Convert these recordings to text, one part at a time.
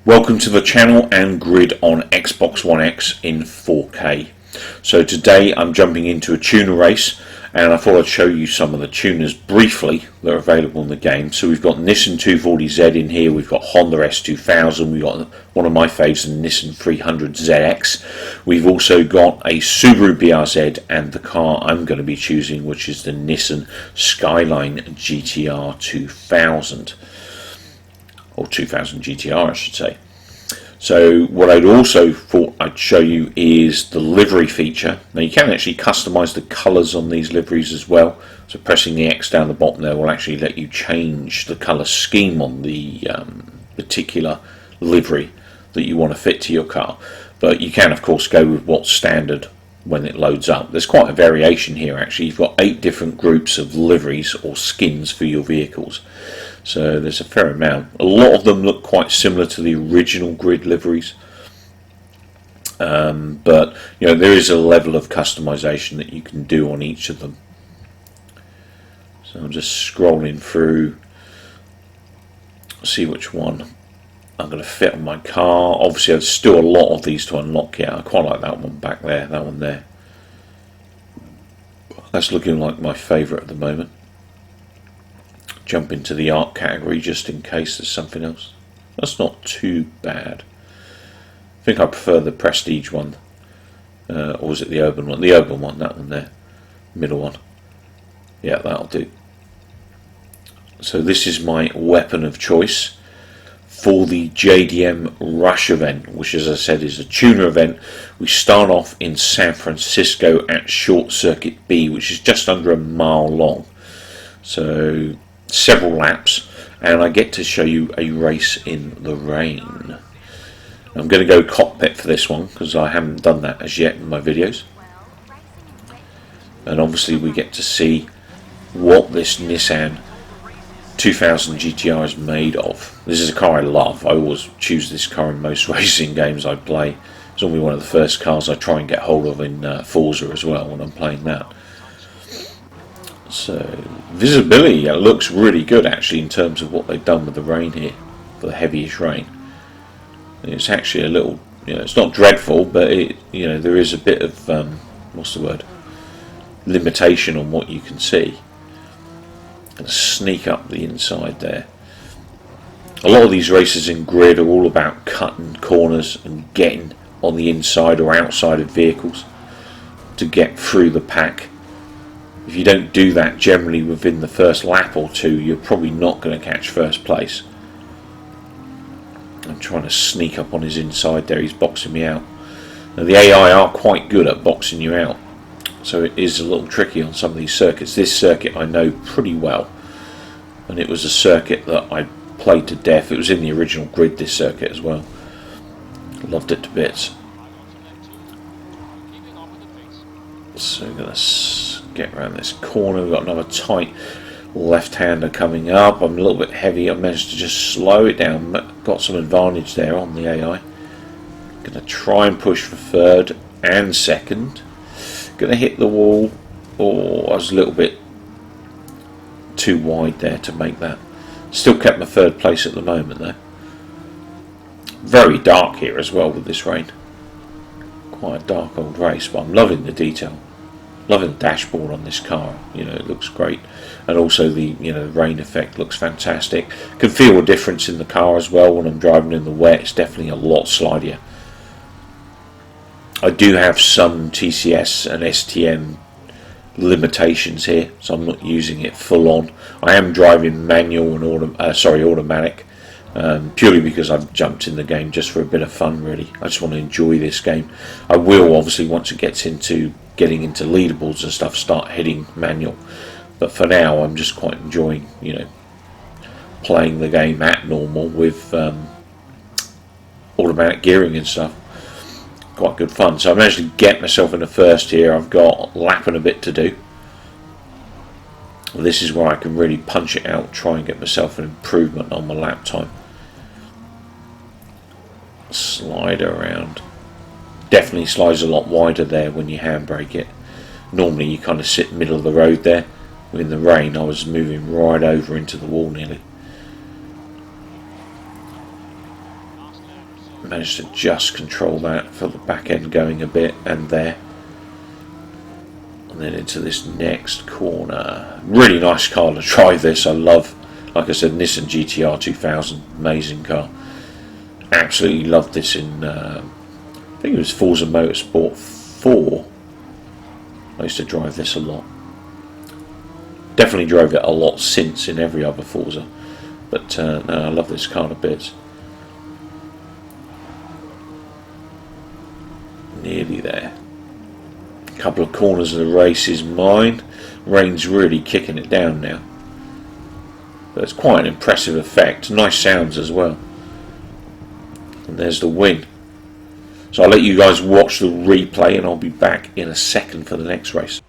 Welcome to the channel and grid on Xbox One X in 4K. So today I'm jumping into a tuner race, and I thought I'd show you some of the tuners briefly that are available in the game. So we've got Nissan 240Z in here, we've got Honda S2000, we've got one of my faves, the Nissan 300ZX. We've also got a Subaru BRZ and the car I'm going to be choosing, which is the Nissan Skyline GTR 2000. Or 2000 GTR I should say. So what I'd also thought I'd show you is the livery feature. Now you can actually customize the colours on these liveries as well. So pressing the X down the bottom there will actually let you change the colour scheme on the particular livery that you want to fit to your car. But you can of course go with what's standard when it loads up. There's quite a variation here actually. You've got 8 different groups of liveries or skins for your vehicles. So there's a fair amount. A lot of them look quite similar to the original grid liveries, but you know, there is a level of customization that you can do on each of them. So I'm just scrolling through, see which one I'm going to fit on my car. Obviously there's still a lot of these to unlock here. I quite like that one back there, that one there. That's looking like my favourite at the moment. Jump into the art category just in case there's something else. That's not too bad. I think I prefer the prestige one, or was it the urban one? The urban one, that one there, middle one. Yeah, that'll do. So this is my weapon of choice for the Jdm Rush event, which as I said is a tuner event. We start off in San Francisco at Short Circuit B, which is just under a mile long. So several laps, and I get to show you a race in the rain. I'm going to go cockpit for this one because I haven't done that as yet in my videos, and obviously we get to see what this Nissan 2000 GTR is made of. This is a car I love. I always choose this car in most racing games I play. It's normally one of the first cars I try and get hold of in Forza as well when I'm playing that. So visibility looks really good actually in terms of what they've done with the rain here for the heaviest rain. It's actually a little, you know, it's not dreadful, but it, you know, there is a bit of what's the word, limitation on what you can see. Gonna sneak up the inside there. A lot of these races in grid are all about cutting corners and getting on the inside or outside of vehicles to get through the pack. If you don't do that generally within the first lap or two, you're probably not going to catch first place. I'm trying to sneak up on his inside there, he's boxing me out. Now the AI are quite good at boxing you out, so it is a little tricky on some of these circuits. This circuit I know pretty well, and it was a circuit that I played to death. It was in the original grid, this circuit as well. Loved it to bits. So I'm going to get around this corner. We've got another tight left-hander coming up. I'm a little bit heavy. I managed to just slow it down. Got some advantage there on the AI. Going to try and push for third and second. Going to hit the wall. Oh, I was a little bit too wide there to make that. Still kept my third place at the moment though. Very dark here as well with this rain. Quite a dark old race, but I'm loving the detail. Loving the dashboard on this car, you know, it looks great, and also the, you know, rain effect looks fantastic. Can feel a difference in the car as well when I'm driving in the wet. It's definitely a lot slidier. I do have some TCS and STM limitations here, so I'm not using it full on. I am driving manual and automatic, purely because I've jumped in the game just for a bit of fun really. I just want to enjoy this game. I will obviously, once it gets into getting into leaderboards and stuff, start heading manual, but for now I'm just quite enjoying, you know, playing the game at normal with automatic gearing and stuff. Quite good fun. So I managed to get myself in the first here. I've got a lap and a bit to do. This is where I can really punch it out, try and get myself an improvement on my lap time. Slide around. Definitely slides a lot wider there when you handbrake it. Normally you kind of sit middle of the road there. In the rain I was moving right over into the wall nearly. Managed to just control that, felt the back end going a bit, and there. And then into this next corner. Really nice car to drive this. I love, like I said, Nissan GTR 2000, amazing car. Absolutely loved this in, I think it was Forza Motorsport 4. I used to drive this a lot. Definitely drove it a lot since in every other Forza. But no, I love this car a bit. Nearly there. A couple of corners of the race is mine. Rain's really kicking it down now. But it's quite an impressive effect. Nice sounds as well. And there's the win. So I'll let you guys watch the replay and I'll be back in a second for the next race.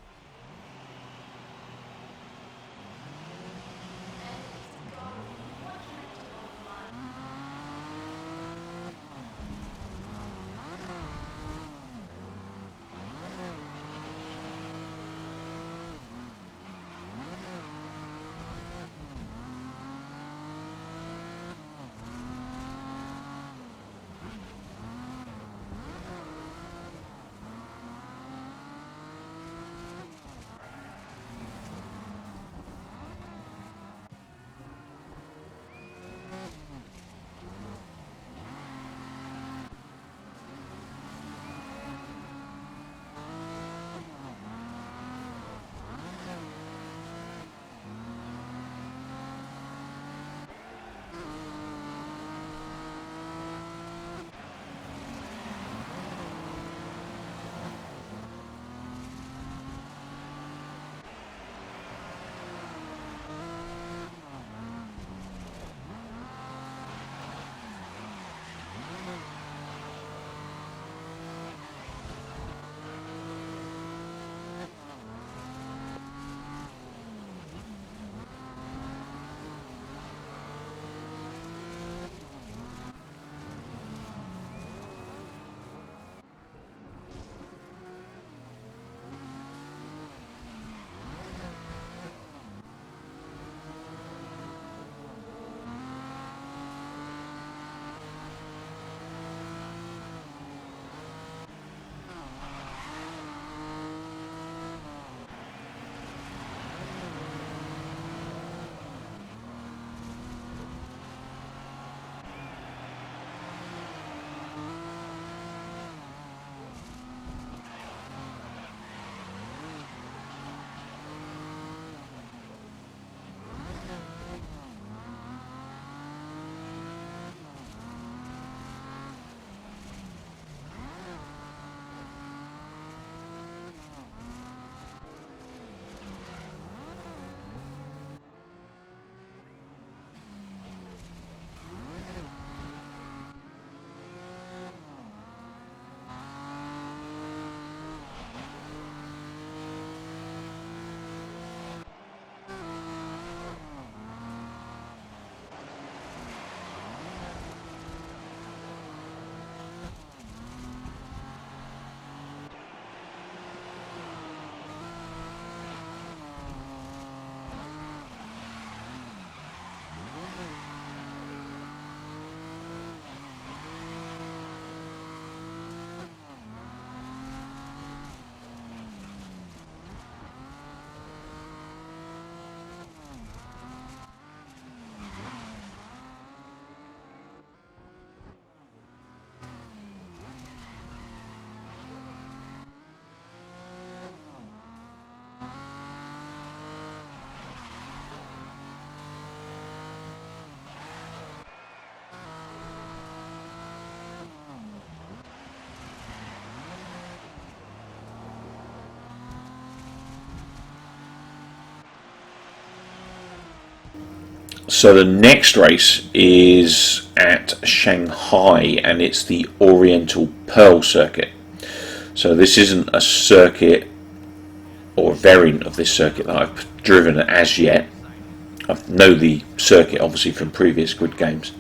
So the next race is at Shanghai and it's the Oriental Pearl circuit. So this isn't a circuit or a variant of this circuit that I've driven as yet. I know the circuit obviously from previous grid games,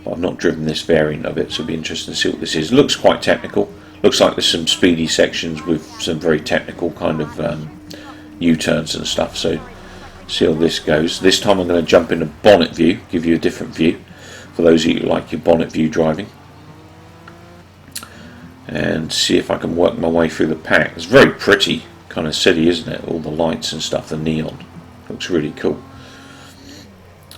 but I've not driven this variant of it, so it'll be interesting to see what this is. It looks quite technical. Looks like there's some speedy sections with some very technical kind of U-turns and stuff, so See how this goes. This time I'm going to jump into bonnet view, give you a different view for those of you who like your bonnet view driving, and see if I can work my way through the pack. It's very pretty kind of city, isn't it? All the lights and stuff, the neon. Looks really cool.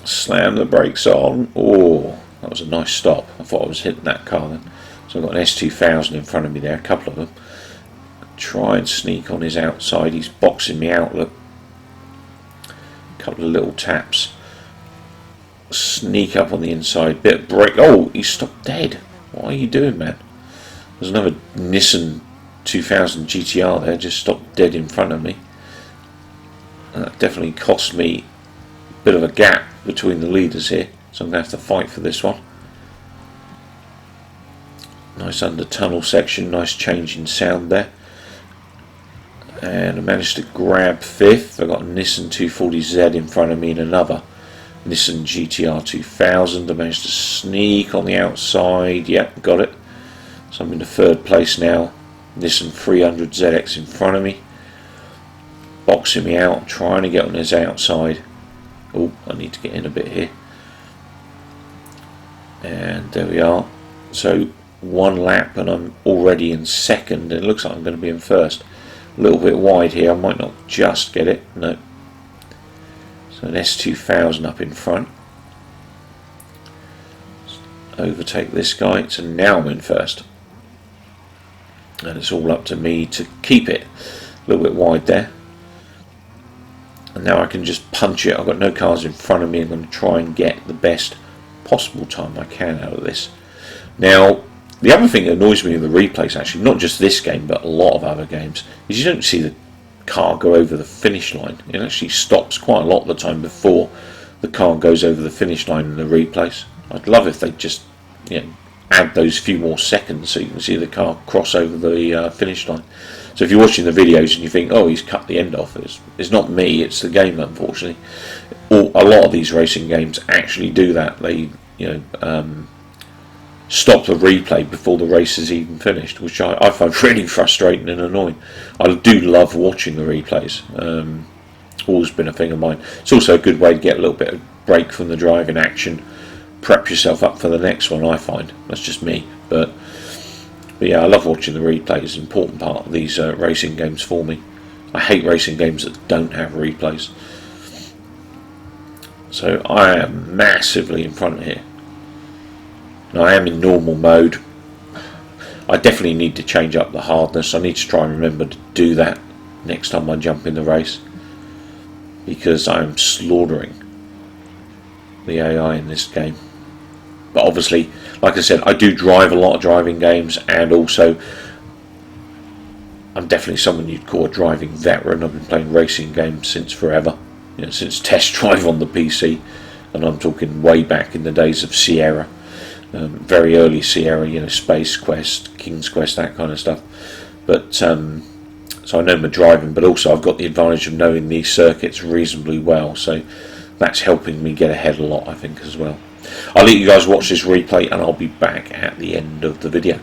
Slam the brakes on. Oh, that was a nice stop. I thought I was hitting that car then. So I've got an S2000 in front of me there, a couple of them. Try and sneak on his outside. He's boxing me out, look. A couple of little taps. Sneak up on the inside. Bit of brake. Oh, he stopped dead. What are you doing, man? There's another Nissan 2000 GTR there, just stopped dead in front of me. That definitely cost me a bit of a gap between the leaders here, so I'm going to have to fight for this one. Nice under tunnel section, nice change in sound there. And I managed to grab fifth. I've got a Nissan 240Z in front of me and another Nissan GTR 2000. I managed to sneak on the outside. Yep, got it. So I'm in the third place now. Nissan 300ZX in front of me. Boxing me out, trying to get on his outside. Oh, I need to get in a bit here. And there we are. So one lap and I'm already in second. It looks like I'm going to be in first. A little bit wide here. I might not just get it. No. So an S2000 up in front. Overtake this guy. So now I'm in first. And it's all up to me to keep it. A little bit wide there. And now I can just punch it. I've got no cars in front of me. I'm going to try and get the best possible time I can out of this. Now, the other thing that annoys me in the replays, actually, not just this game, but a lot of other games, is you don't see the car go over the finish line. It actually stops quite a lot of the time before the car goes over the finish line in the replays. I'd love if they just, add those few more seconds so you can see the car cross over the finish line. So if you're watching the videos and you think, oh, he's cut the end off, it's not me, it's the game, unfortunately. Or a lot of these racing games actually do that. They stop the replay before the race is even finished, which I find really frustrating and annoying. I do love watching the replays. Always been a thing of mine. It's also a good way to get a little bit of break from the driving action, prep yourself up for the next one, I find. That's just me, but yeah, I love watching the replays. It's an important part of these racing games for me. I hate racing games that don't have replays. So I am massively in front here. Now I am in normal mode. I definitely need to change up the hardness. I need to try and remember to do that next time I jump in the race, because I'm slaughtering the AI in this game. But obviously, like I said, I do drive a lot of driving games, and also I'm definitely someone you'd call a driving veteran. I've been playing racing games since forever, since Test Drive on the PC, and I'm talking way back in the days of Sierra, very early Sierra, Space Quest, King's Quest, that kind of stuff. But so I know my driving, but also I've got the advantage of knowing these circuits reasonably well, so that's helping me get ahead a lot, I think, as well. I'll let you guys watch this replay and I'll be back at the end of the video.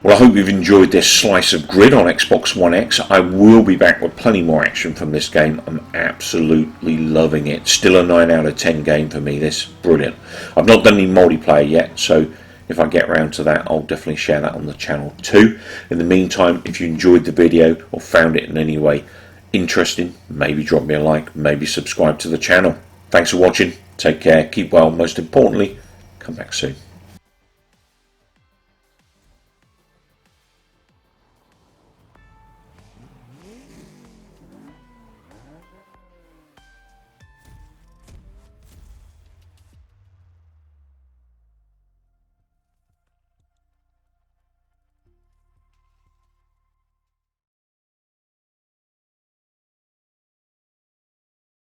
Well, I hope you've enjoyed this slice of grid on Xbox One X. I will be back with plenty more action from this game. I'm absolutely loving it. Still a 9 out of 10 game for me, this. Brilliant. I've not done any multiplayer yet, so if I get around to that, I'll definitely share that on the channel too. In the meantime, if you enjoyed the video or found it in any way interesting, maybe drop me a like, maybe subscribe to the channel. Thanks for watching. Take care, keep well, most importantly, come back soon.